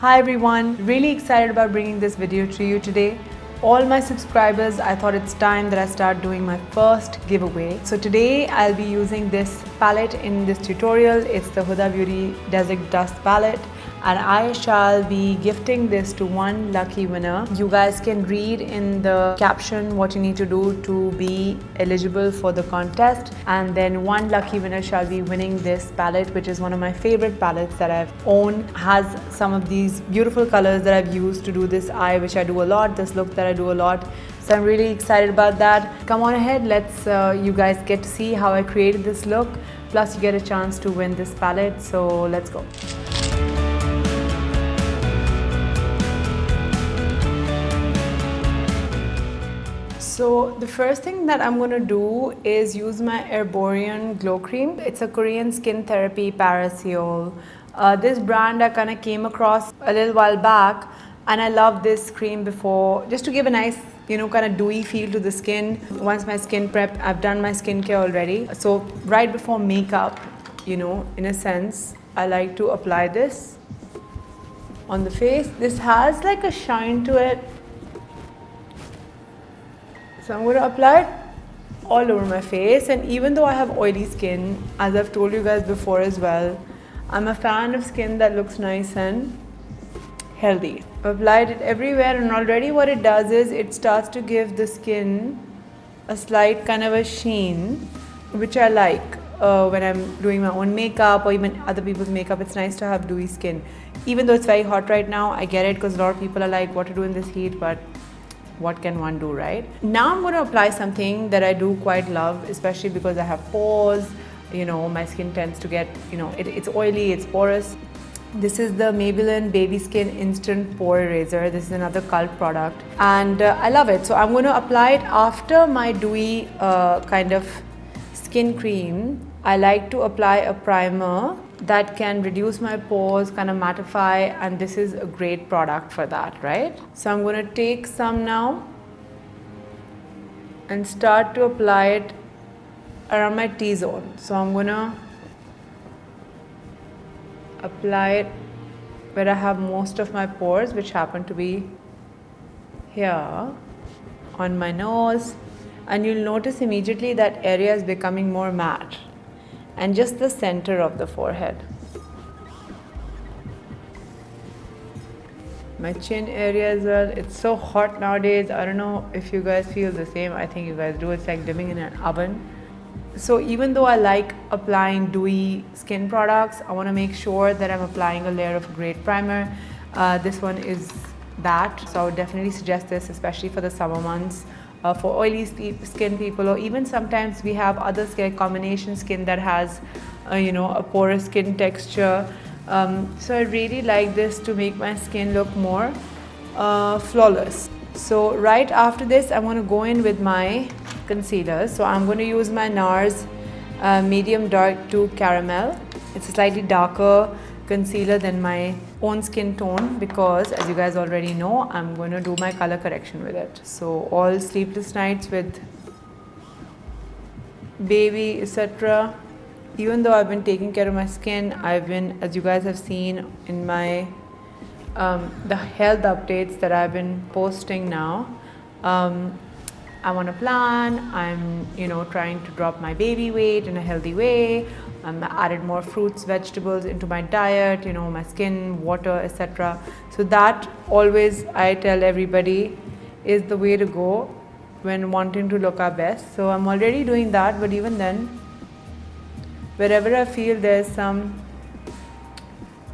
Hi everyone, really excited about bringing this video to you today. All my subscribers, I thought it's time that I start doing my first giveaway. So today I'll be using this palette in this tutorial. It's the Huda Beauty Desert Dust palette, and I shall be gifting this to one lucky winner. You guys can read in the caption what you need to do to be eligible for the contest, and then one lucky winner shall be winning this palette, which is one of my favorite palettes that I've owned. Has some of these beautiful colors that I've used to do this eye, which I do a lot, this look that I do a lot. So I'm really excited about that. Come on ahead, let's you guys get to see how I created this look, plus you get a chance to win this palette. So let's go. So the first thing that I'm going to do is use my Herborian Glow Cream. It's a Korean skin therapy parasol. This brand I kind of came across a little while back, and I love this cream before, just to give a nice, kind of dewy feel to the skin. Once my skin prep, I've done my skincare already. So right before makeup, in a sense, I like to apply this on the face. This has like a shine to it. So I'm going to apply it all over my face, and even though I have oily skin, as I've told you guys before as well, I'm a fan of skin that looks nice and healthy. I've applied it everywhere, and already what it does is it starts to give the skin a slight kind of a sheen, which I like when I'm doing my own makeup or even other people's makeup. It's nice to have dewy skin. Even though it's very hot right now, I get it, because a lot of people are like, what to do in this heat, but what can one do, right? Now I'm going to apply something that I do quite love, especially because I have pores. My skin tends to get, it's oily, it's porous. This is the Maybelline Baby Skin Instant Pore Eraser. This is another cult product, and I love it. So I'm going to apply it after my dewy kind of skin cream. I like to apply a primer that can reduce my pores, kind of mattify, and this is a great product for that, right? So I'm going to take some now and start to apply it around my T-zone. So I'm going to apply it where I have most of my pores, which happen to be here on my nose, and you'll notice immediately that area is becoming more matte, and just the center of the forehead. My chin area as well. It's so hot nowadays. I don't know if you guys feel the same. I think you guys do. It's like living in an oven. So even though I like applying dewy skin products, I want to make sure that I'm applying a layer of a great primer. This one is that, so I would definitely suggest this, especially for the summer months. For oily skin people, or even sometimes we have other skin, combination skin that has a porous skin texture. So I really like this to make my skin look more flawless. So right after this, I'm going to go in with my concealer. So I'm going to use my Nars medium dark to caramel. It's a slightly darker concealer than my own skin tone, because as you guys already know, I'm going to do my color correction with it. So all sleepless nights with baby, etc. Even though I've been taking care of my skin, I've been, as you guys have seen in my the health updates that I've been posting now, I'm on a plan. I'm trying to drop my baby weight in a healthy way. I'm added more fruits, vegetables into my diet, my skin, water, etc. So that always, I tell everybody, is the way to go when wanting to look our best. So I'm already doing that, but even then, wherever I feel there's some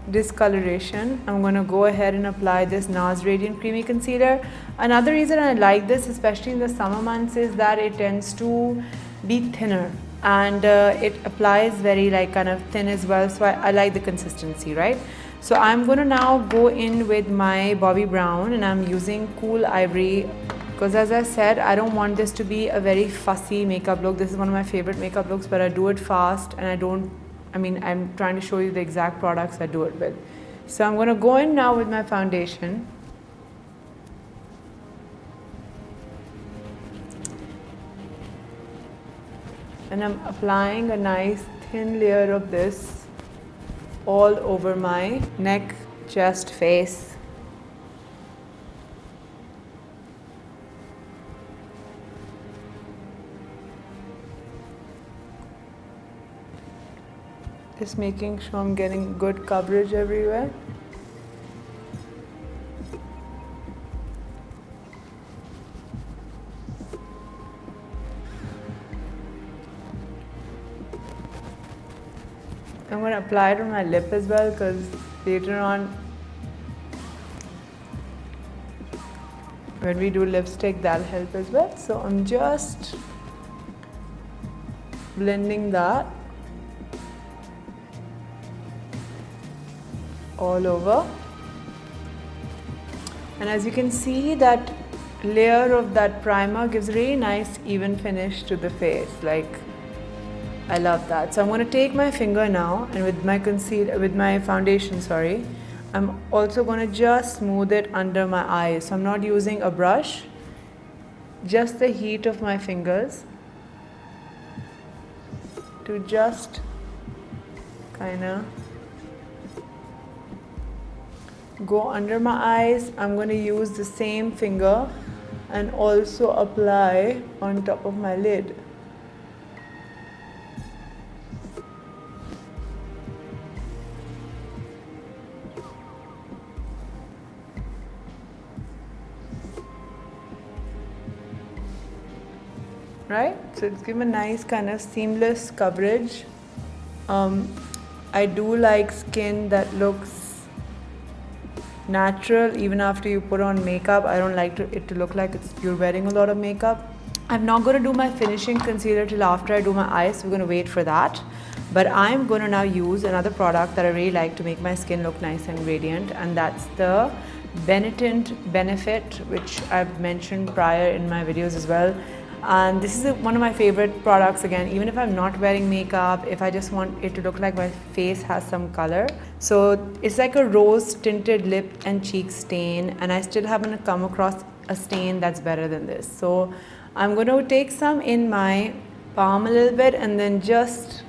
discoloration, I'm going to go ahead and apply this Nars Radiant Creamy Concealer. Another reason I like this, especially in the summer months, is that it tends to be thinner, and it applies very kind of thin as well. So I like the consistency, right? So I'm going to now go in with my Bobbi Brown, and I'm using Cool Ivory, because as I said, I don't want this to be a very fussy makeup look. This is one of my favorite makeup looks, but I do it fast, and I'm trying to show you the exact products I do it with. So I'm going to go in now with my foundation. And I'm applying a nice thin layer of this all over my neck chest, face. Just making sure I'm getting good coverage everywhere. I'm going to apply it on my lip as well, because later on when we do lipstick, that'll help as well. So I'm just blending that all over. And as you can see, that layer of that primer gives a really nice even finish to the face. Like, I love that. So I'm going to take my finger now, and with my foundation, I'm also going to just smooth it under my eyes. So I'm not using a brush, just the heat of my fingers to just kind of go under my eyes. I'm going to use the same finger and also apply on top of my lid. Right? So it's given a nice kind of seamless coverage. I do like skin that looks natural even after you put on makeup. I don't like it to look like you're wearing a lot of makeup. I'm not going to do my finishing concealer till after I do my eyes, so we're going to wait for that. But I'm going to now use another product that I really like to make my skin look nice and radiant, and that's the Benefit, which I've mentioned prior in my videos as well. And this is one of my favorite products, again, even if I'm not wearing makeup, if I just want it to look like my face has some color. So it's like a rose tinted lip and cheek stain, and I still haven't come across a stain that's better than this. So I'm going to take some in my palm a little bit, and then just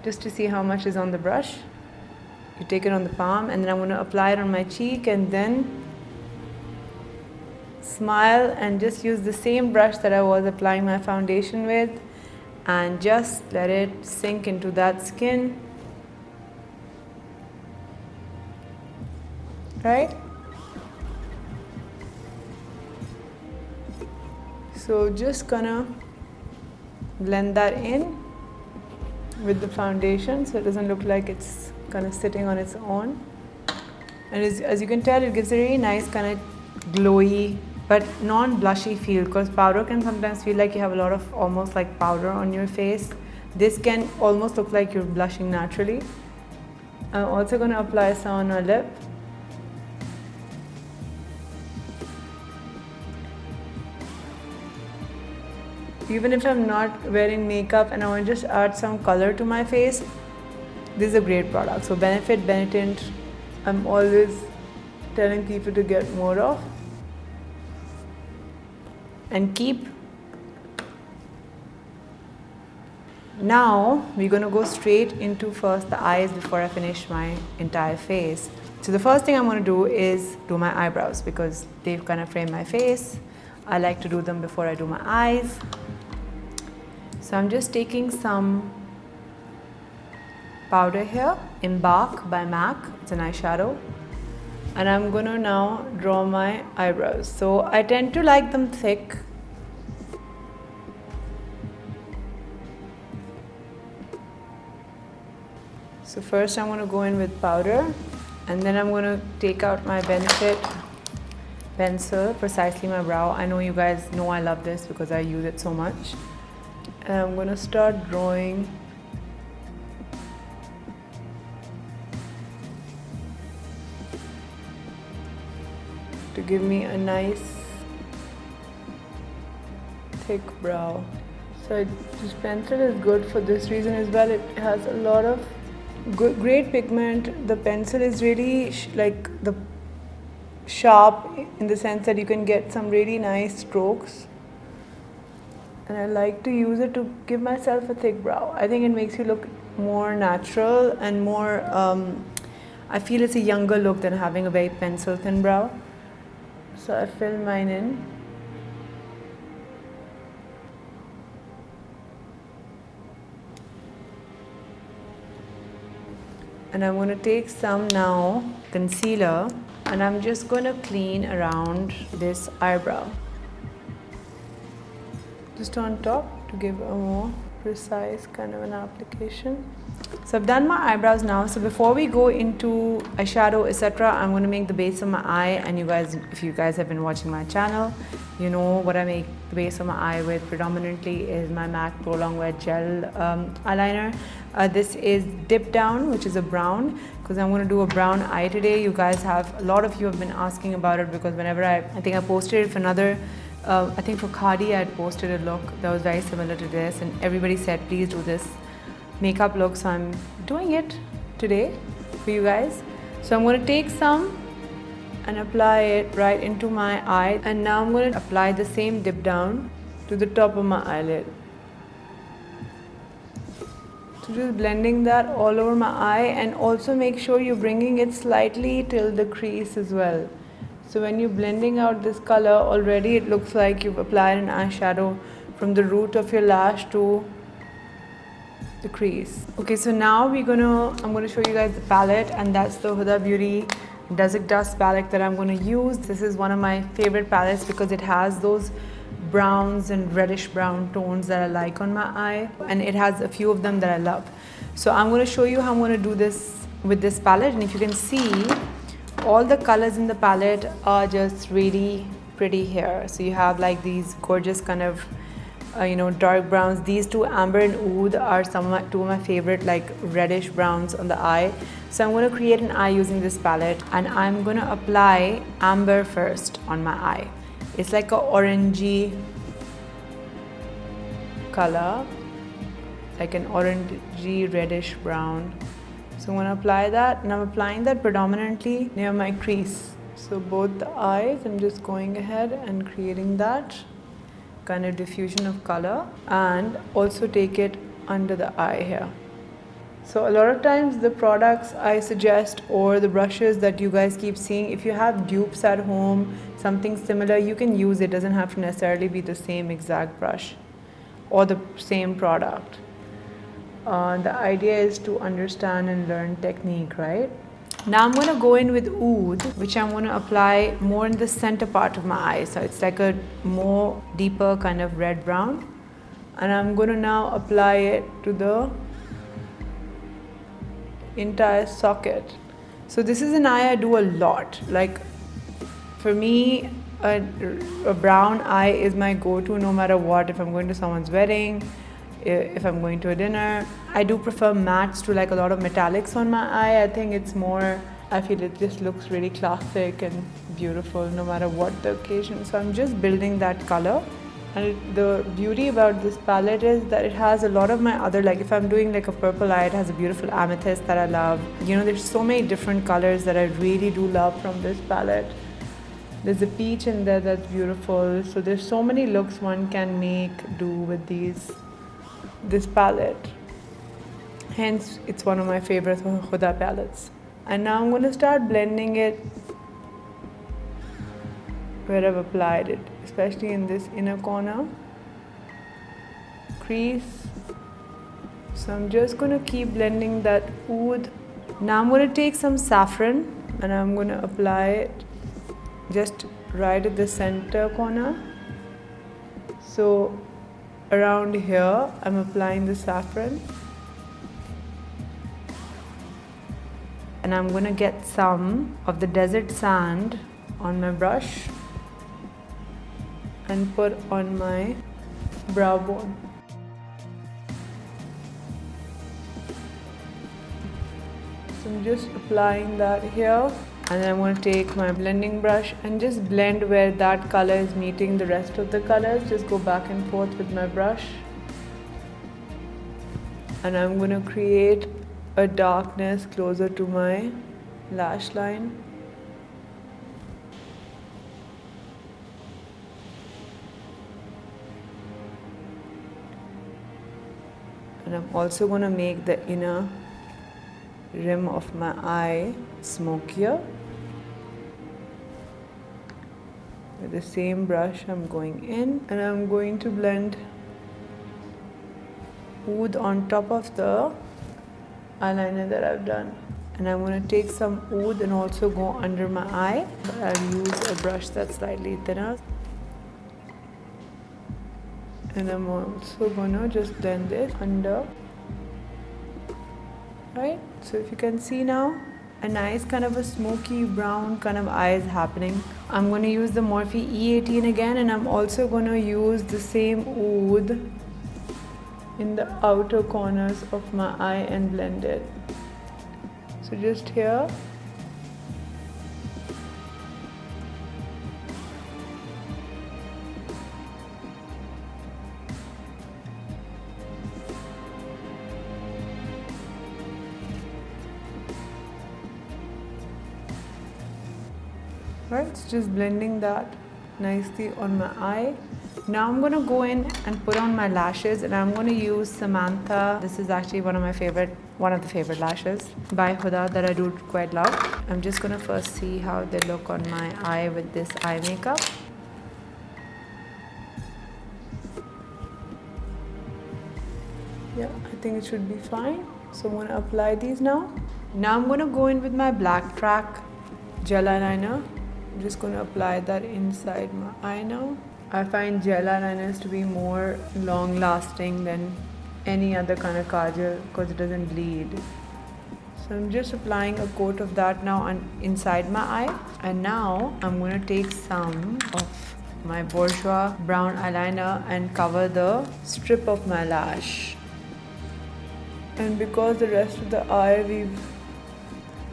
to see how much is on the brush. You take it on the palm, and then I'm going to apply it on my cheek, and then smile and just use the same brush that I was applying my foundation with, and just let it sink into that skin. Right? So just gonna blend that in with the foundation so it doesn't look like it's kind of sitting on its own. And as you can tell, it gives a really nice kind of glowy but non-blushy feel, because powder can sometimes feel like you have a lot of almost like powder on your face. This can almost look like you're blushing naturally. I'm also going to apply some on my lip. Even if I'm not wearing makeup and I want to just add some color to my face, this is a great product. So Benefit Benetint, I'm always telling people to get more of. And keep. Now we're going to go straight into first the eyes before I finish my entire face. So the first thing I'm going to do is do my eyebrows, because they kind of frame my face. I like to do them before I do my eyes. So I'm just taking some powder here, Embark by MAC. It's an eyeshadow. And I'm going to now draw my eyebrows. So I tend to like them thick. So first I'm going to go in with powder, and then I'm going to take out my Benefit pencil, Precisely My Brow. I know you guys know I love this because I use it so much. And I'm going to start drawing to give me a nice thick brow. So this pencil is good for this reason as well. It has a lot of great pigment. The pencil is really like the sharp in the sense that you can get some really nice strokes. And I like to use it to give myself a thick brow. I think it makes you look more natural and more I feel it's a younger look than having a very pencil thin brow. So I fill mine in. And I'm going to take some now concealer, and I'm just going to clean around this eyebrow. Just on top to give a more precise kind of an application. So I've done my eyebrows now. So before we go into eyeshadow, etc., I'm going to make the base of my eye. And you guys, if you guys have been watching my channel, you know what I make the base of my eye with predominantly is my MAC Pro Longwear Gel eyeliner. This is Dip Down, which is a brown, because I'm going to do a brown eye today. You guys have, a lot of you have been asking about it, because whenever I think I posted it for another, I think for Cardi, I had posted a look that was very similar to this, and everybody said, please do this makeup look. So I'm doing it today for you guys. So I'm going to take some and apply it right into my eye. And now I'm going to apply the same Dip Down to the top of my eyelid. So just blending that all over my eye, and also make sure you're bringing it slightly till the crease as well. So when you're blending out this color, already it looks like you've applied an eyeshadow from the root of your lash to the crease. Okay, so now I'm gonna show you guys the palette, and that's the Huda Beauty Desert Dust palette that I'm gonna use. This is one of my favorite palettes because it has those browns and reddish brown tones that I like on my eye, and it has a few of them that I love. So I'm gonna show you how I'm gonna do this with this palette, and if you can see, all the colors in the palette are just really pretty here. So you have like these gorgeous kind of dark browns. These two, Amber and Oud, are two of my favorite like reddish browns on the eye. So I'm going to create an eye using this palette, and I'm going to apply Amber first on my eye. It's like a orangey color, like an orangey reddish brown. So I'm going to apply that, and I'm applying that predominantly near my crease. So both the eyes, I'm just going ahead and creating that kind of diffusion of color, and also take it under the eye here. So a lot of times the products I suggest, or the brushes that you guys keep seeing, if you have dupes at home, something similar, you can use it. Doesn't have to necessarily be the same exact brush or the same product. The idea is to understand and learn technique, right? Now I'm going to go in with Oud, which I'm going to apply more in the center part of my eye. So it's like a more deeper kind of red brown. And I'm going to now apply it to the entire socket. So this is an eye I do a lot. Like for me, a brown eye is my go-to no matter what. If I'm going to someone's wedding, if I'm going to a dinner. I do prefer mattes to like a lot of metallics on my eye. I think it's more, I feel it just looks really classic and beautiful no matter what the occasion. So I'm just building that color. And the beauty about this palette is that it has a lot of my other, like if I'm doing like a purple eye, it has a beautiful amethyst that I love. There's so many different colors that I really do love from this palette. There's a peach in there that's beautiful. So there's so many looks one can do with this palette. Hence, it's one of my favorite Huda palettes. And now I'm going to start blending it where I've applied it, especially in this inner corner, crease. So I'm just going to keep blending that Oud. Now I'm going to take some saffron, and I'm going to apply it just right at the center corner. So around here, I'm applying the saffron. And I'm going to get some of the desert sand on my brush and put on my brow bone. So I'm just applying that here. And then I'm going to take my blending brush and just blend where that color is meeting the rest of the colors. Just go back and forth with my brush. And I'm going to create a darkness closer to my lash line. And I'm also going to make the inner rim of my eye smokier. With the same brush, I'm going in and I'm going to blend oud on top of the eyeliner that I've done. And I'm going to take some oud and also go under my eye. But I'll use a brush that's slightly thinner. And I'm also going to just blend it under. Right? So if you can see now, a nice kind of a smoky brown kind of eye is happening. I'm going to use the Morphe E18 again, and I'm also going to use the same oud in the outer corners of my eye and blend it. So just here. Right, it's just blending that nicely on my eye. Now I'm going to go in and put on my lashes, and I'm going to use Samantha. This is actually one of the favorite lashes by Huda that I do quite love. I'm just going to first see how they look on my eye with this eye makeup. Yeah, I think it should be fine. So I'm going to apply these now. Now I'm going to go in with my Black Track gel eyeliner. I'm just going to apply that inside my eye now. I find gel eyeliners to be more long lasting than any other kind of kajal because it doesn't bleed. So I'm just applying a coat of that now inside my eye. And now I'm going to take some of my Bourjois brown eyeliner and cover the strip of my lash. And because the rest of the eye we've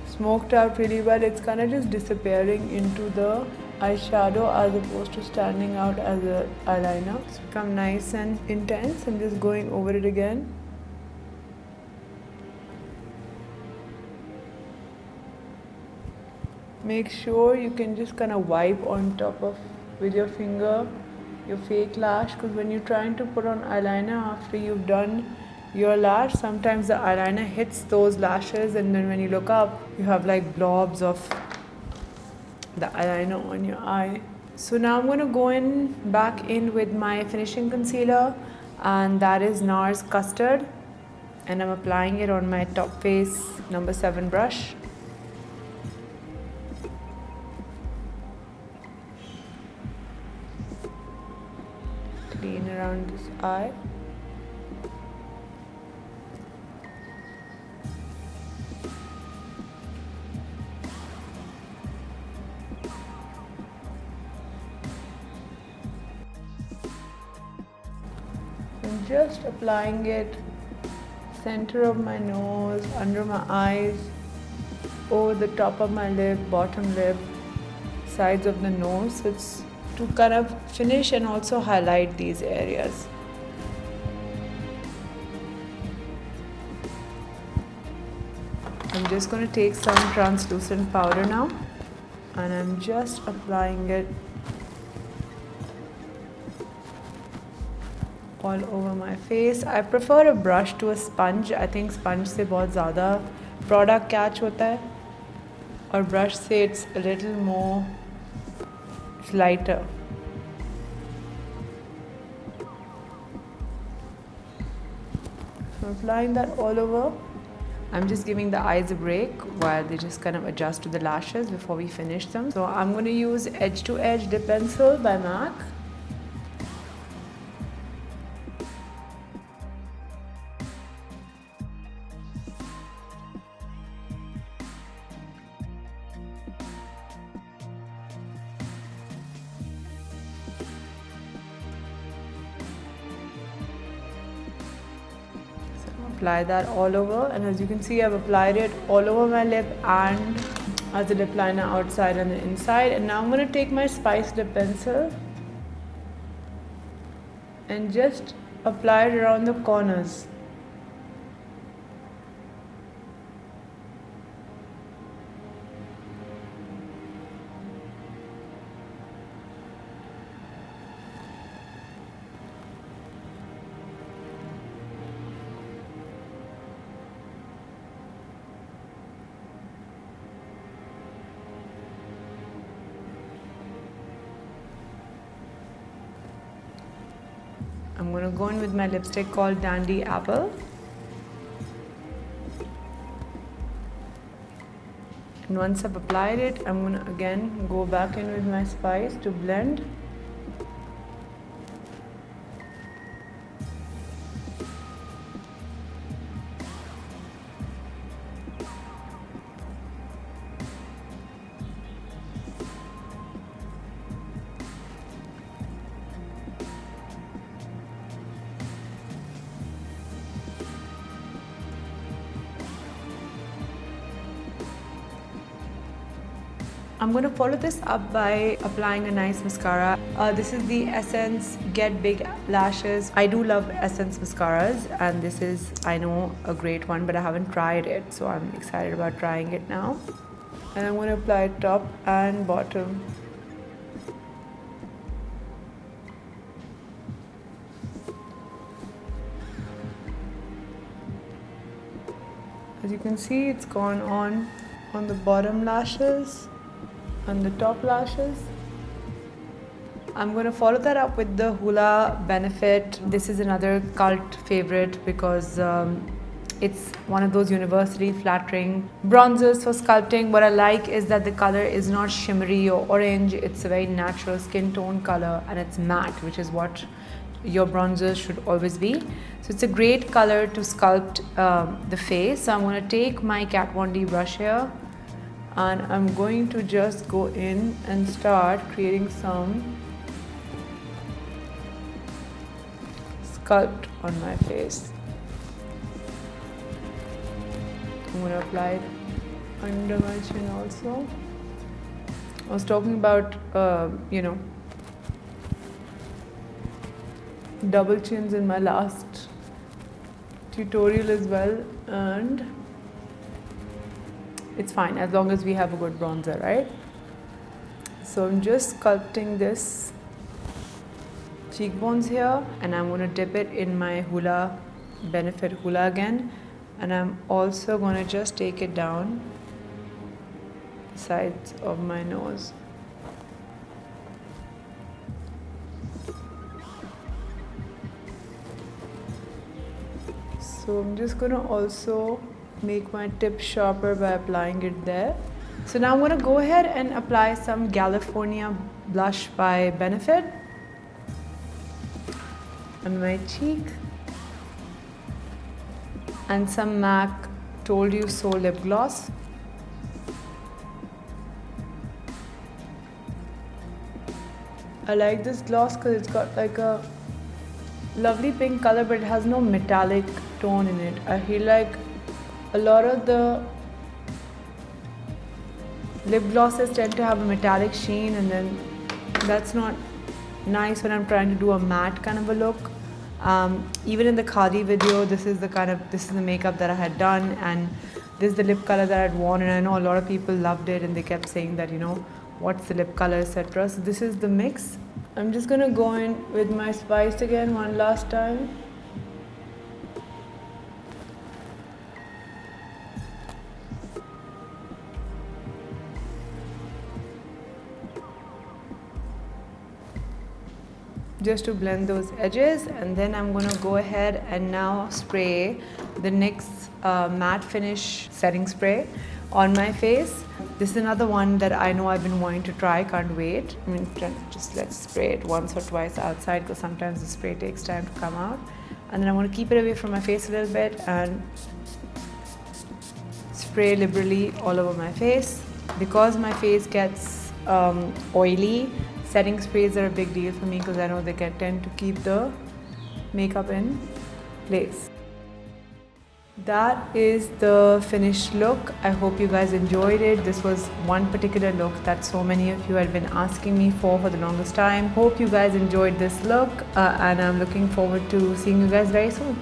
smoked out really well, it's kind of just disappearing into the eyeshadow as opposed to standing out as an eyeliner. It's become nice and intense. I'm just going over it again. Make sure you can just kind of wipe on top of with your finger your fake lash, because when you're trying to put on eyeliner after you've done your lash, sometimes the eyeliner hits those lashes, and then when you look up you have like blobs of the eyeliner on your eye. So now I'm going to go back in with my finishing concealer, and that is Nars Custard, and I'm applying it on my Top Face number 7 brush. Clean around this eye. I'm just applying it center of my nose, under my eyes, over the top of my lip, bottom lip, sides of the nose. It's to kind of finish and also highlight these areas. I'm just going to take some translucent powder now, and I'm just applying it all over my face. I prefer a brush to a sponge. I think sponge से बहुत ज़्यादा product catch होता है, और brush से it's a little more, it's lighter. So applying that all over. I'm just giving the eyes a break while they just kind of adjust to the lashes before we finish them. So I'm going to use Edge to Edge Dip Pencil by MAC. Apply that all over, and as you can see I've applied it all over my lip and as a lip liner outside and the inside. And now I'm going to take my Spice Lip Pencil and just apply it around the corners. I'm going to go in with my lipstick called Dandy Apple. And once I've applied it, I'm going to again go back in with my spice to blend. I'm going to follow this up by applying a nice mascara. This is the Essence Get Big Lashes. I do love Essence mascaras, and this is, I know, a great one, but I haven't tried it, so I'm excited about trying it now. And I'm going to apply it top and bottom. As you can see, it's gone on the bottom lashes, on the top lashes. I'm going to follow that up with the Huda Benefit. This is another cult favorite because it's one of those universally flattering bronzers for sculpting. What I like is that the color is not shimmery or orange. It's a very natural skin tone color, and it's matte, which is what your bronzers should always be. So it's a great color to sculpt the face. So I'm going to take my Kat Von D brush here, and I'm going to just go in and start creating some sculpt on my face. I'm going to apply it under my chin also. I was talking about, double chins in my last tutorial as well, and it's fine as long as we have a good bronzer, right? So I'm just sculpting this cheekbones here, and I'm going to dip it in my Huda Benefit Huda again, and I'm also going to just take it down the sides of my nose. So I'm just going to also make my tip sharper by applying it there. So now I'm going to go ahead and apply some California blush by Benefit on my cheek, and some MAC Told You So lip gloss. I like this gloss because it's got like a lovely pink color, but it has no metallic tone in it. I feel like a lot of the lip glosses tend to have a metallic sheen, and then that's not nice when I'm trying to do a matte kind of a look. Even in the 𝐎𝐍𝐶 video, this is the makeup that I had done, and this is the lip color that I'd worn, and I know a lot of people loved it and they kept saying that, what's the lip color, etc. So this is the mix. I'm just gonna go in with my spice again one last time. Just to blend those edges, and then I'm going to go ahead and now spray the NYX matte finish setting spray on my face. This is another one that I know I've been wanting to try, can't wait. I mean, just let's spray it once or twice outside, because sometimes the spray takes time to come out. And then I want to keep it away from my face a little bit and spray liberally all over my face. Because my face gets oily, setting sprays are a big deal for me, because I know they tend to keep the makeup in place. That is the finished look. I hope you guys enjoyed it. This was one particular look that so many of you had been asking me for the longest time. Hope you guys enjoyed this look, and I'm looking forward to seeing you guys very soon.